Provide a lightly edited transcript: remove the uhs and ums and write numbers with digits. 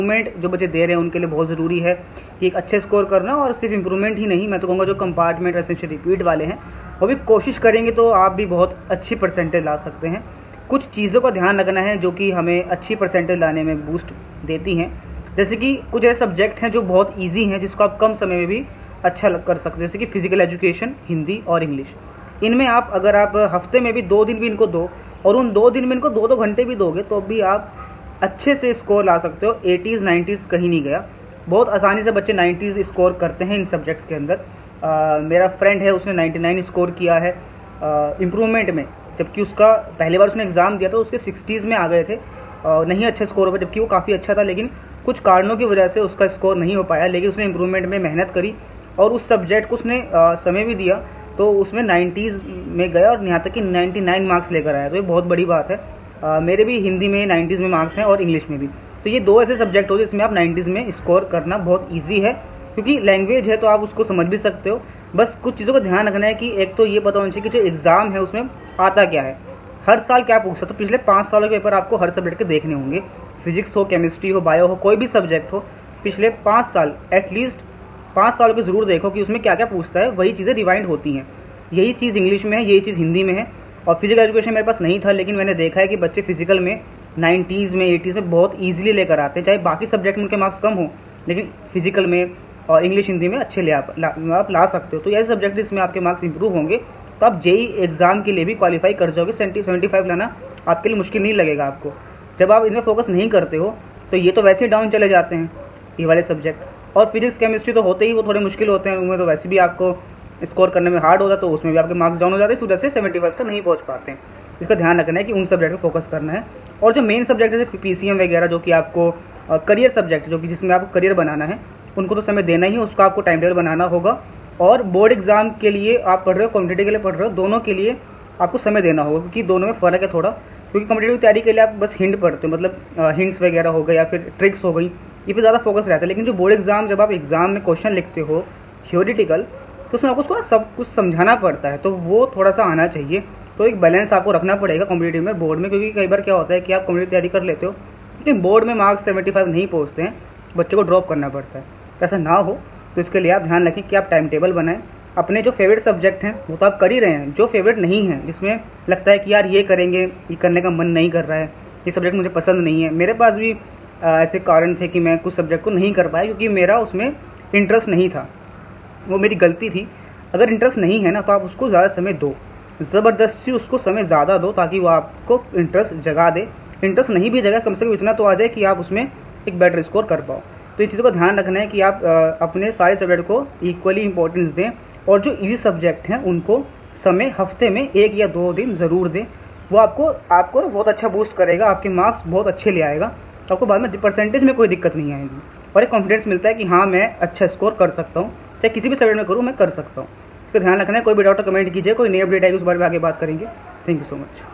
Improvement जो बच्चे दे रहे हैं उनके लिए बहुत ज़रूरी है कि एक अच्छे स्कोर करना, और सिर्फ इम्प्रूवमेंट ही नहीं, मैं तो कहूँगा जो कंपार्टमेंट एसेंशियल रिपीट वाले हैं वो भी कोशिश करेंगे तो आप भी बहुत अच्छी परसेंटेज ला सकते हैं। कुछ चीज़ों का ध्यान रखना है जो कि हमें अच्छी परसेंटेज लाने में बूस्ट देती हैं, जैसे कि कुछ ऐसे सब्जेक्ट हैं जो बहुत ईजी हैं जिसको आप कम समय में भी अच्छा कर सकते हैं, जैसे कि फिजिकल एजुकेशन, हिंदी और इंग्लिश। इनमें आप अगर आप हफ्ते में भी 2 दिन भी इनको दो और उन 2 दिन में इनको 2-2 घंटे भी दोगे तो भी आप अच्छे से स्कोर ला सकते हो। 80s 90s कहीं नहीं गया, बहुत आसानी से बच्चे 90s स्कोर करते हैं इन सब्जेक्ट्स के अंदर। मेरा फ्रेंड है उसने 99 स्कोर किया है इम्प्रूवमेंट में, जबकि उसका पहली बार उसने एग्ज़ाम दिया तो उसके 60s में आ गए थे, नहीं अच्छे स्कोर हो पाए, जबकि वो काफ़ी अच्छा था, लेकिन कुछ कारणों की वजह से उसका स्कोर नहीं हो पाया। लेकिन उसने इम्प्रूवमेंट में मेहनत करी और उस सब्जेक्ट को उसने समय भी दिया तो उसमें 90s में गया और यहाँ तक कि 99 मार्क्स लेकर आया, तो ये बहुत बड़ी बात है। मेरे भी हिंदी में 90s में मार्क्स हैं और इंग्लिश में भी, तो ये 2 ऐसे सब्जेक्ट हो जिसमें आप 90s में स्कोर करना बहुत ईजी है, क्योंकि लैंग्वेज है तो आप उसको समझ भी सकते हो। बस कुछ चीज़ों का ध्यान रखना है कि एक तो ये पता होना चाहिए कि जो एग्ज़ाम है उसमें आता क्या है, हर साल क्या पूछता, तो पिछले 5 सालों के पेपर आपको हर सब्जेक्ट के देखने होंगे, फिजिक्स हो, केमिस्ट्री हो, बायो हो, कोई भी सब्जेक्ट हो, पिछले 5 साल एटलीस्ट 5 सालों के ज़रूर देखो कि उसमें क्या क्या पूछता है, वही चीज़ें रिवाइंड होती हैं। यही चीज़ इंग्लिश में है, यही चीज़ हिंदी में है। और फिजिकल एजुकेशन मेरे पास नहीं था, लेकिन मैंने देखा है कि बच्चे फिजिकल में 90s में 80s में बहुत ईजिली लेकर आते हैं, चाहे बाकी सब्जेक्ट में उनके मार्क्स कम हो, लेकिन फिजिकल में और इंग्लिश हिंदी में अच्छे आप ला सकते हो। तो ऐसे सब्जेक्ट जिसमें आपके मार्क्स इंप्रूव होंगे तो आप जेई एग्ज़ाम के लिए भी क्वालिफाई कर जाओगे। 75 लाना आपके लिए मुश्किल नहीं लगेगा आपको। जब आप इनमें फोकस नहीं करते हो तो ये तो वैसे ही डाउन चले जाते हैं ये वाले सब्जेक्ट, और फिजिक्स केमिस्ट्री तो होते ही वो थोड़े मुश्किल होते हैं, उनमें तो वैसे भी आपको स्कोर करने में हार्ड होता है, तो उसमें भी आपके मार्क्स डाउन हो जाते हैं, इस वजह से 75 तक नहीं पहुंच पाते हैं। इसका ध्यान रखना है कि उन सब्जेक्ट पर फोकस करना है। और जो मेन सब्जेक्ट है जैसे पीसीएम वगैरह, जो कि आपको करियर सब्जेक्ट जो कि जिसमें आपको करियर बनाना है, उनको तो समय देना ही है, उसका आपको टाइम टेबल बनाना होगा। और बोर्ड एग्जाम के लिए आप पढ़ रहे हो, कॉम्पिटेटिव के लिए पढ़ रहे हो, दोनों के लिए आपको समय देना होगा, क्योंकि दोनों में फ़र्क है थोड़ा। क्योंकि कॉम्पिटेटिव तैयारी के लिए आप बस हिंट पढ़ते हो, मतलब हिंट्स वगैरह हो गए या फिर ट्रिक्स हो गई, ये पे ज़्यादा फोकस रहता है। लेकिन जो बोर्ड एग्जाम, जब आप एग्जाम में क्वेश्चन लिखते हो थ्योरेटिकल, तो उसमें आपको उसको ना सब कुछ समझाना पड़ता है, तो वो थोड़ा सा आना चाहिए। तो एक बैलेंस आपको रखना पड़ेगा कॉम्पिटेटिव में, बोर्ड में, क्योंकि कई बार क्या होता है कि आप कॉम्पिटेटिव तैयारी कर लेते हो लेकिन बोर्ड में मार्क्स 75 नहीं पहुँचते हैं, बच्चे को ड्रॉप करना पड़ता है। ऐसा ना हो तो इसके लिए आप ध्यान रखें कि आप टाइम टेबल बनाएं। अपने जो फेवरेट सब्जेक्ट हैं वो तो आप कर ही रहे हैं, जो फेवरेट नहीं है, जिसमें लगता है कि यार ये करेंगे, ये करने का मन नहीं कर रहा है, ये सब्जेक्ट मुझे पसंद नहीं है। मेरे पास भी ऐसे कारण थे कि मैं कुछ सब्जेक्ट को नहीं कर पाया क्योंकि मेरा उसमें इंटरेस्ट नहीं था, वो मेरी गलती थी। अगर इंटरेस्ट नहीं है ना तो आप उसको ज़्यादा समय दो, ज़बरदस्ती उसको समय ज़्यादा दो, ताकि वो आपको इंटरेस्ट जगा दे। इंटरेस्ट नहीं भी जगा, कम से कम इतना तो आ जाए कि आप उसमें एक बेटर स्कोर कर पाओ। तो इस चीज़ों का ध्यान रखना है कि आप अपने सारे सब्जेक्ट को इक्वली इंपॉर्टेंस दें, और जो इजी सब्जेक्ट हैं उनको समय हफ्ते में 1 या 2 दिन ज़रूर दें। वो आपको बहुत अच्छा बूस्ट करेगा, आपके मार्क्स बहुत अच्छे ले आएगा, तो आपको बाद में परसेंटेज में कोई दिक्कत नहीं आएगी और एक कॉन्फिडेंस मिलता है कि हाँ मैं अच्छा स्कोर कर सकता हूँ, चाहे किसी भी सब्जेक्ट में करूँ मैं कर सकता हूँ। इसका ध्यान रखना है। कोई भी डाउट कमेंट कीजिए, कोई नई अपडेट आएगी उस बारे में आगे बात करेंगे। Thank you so much.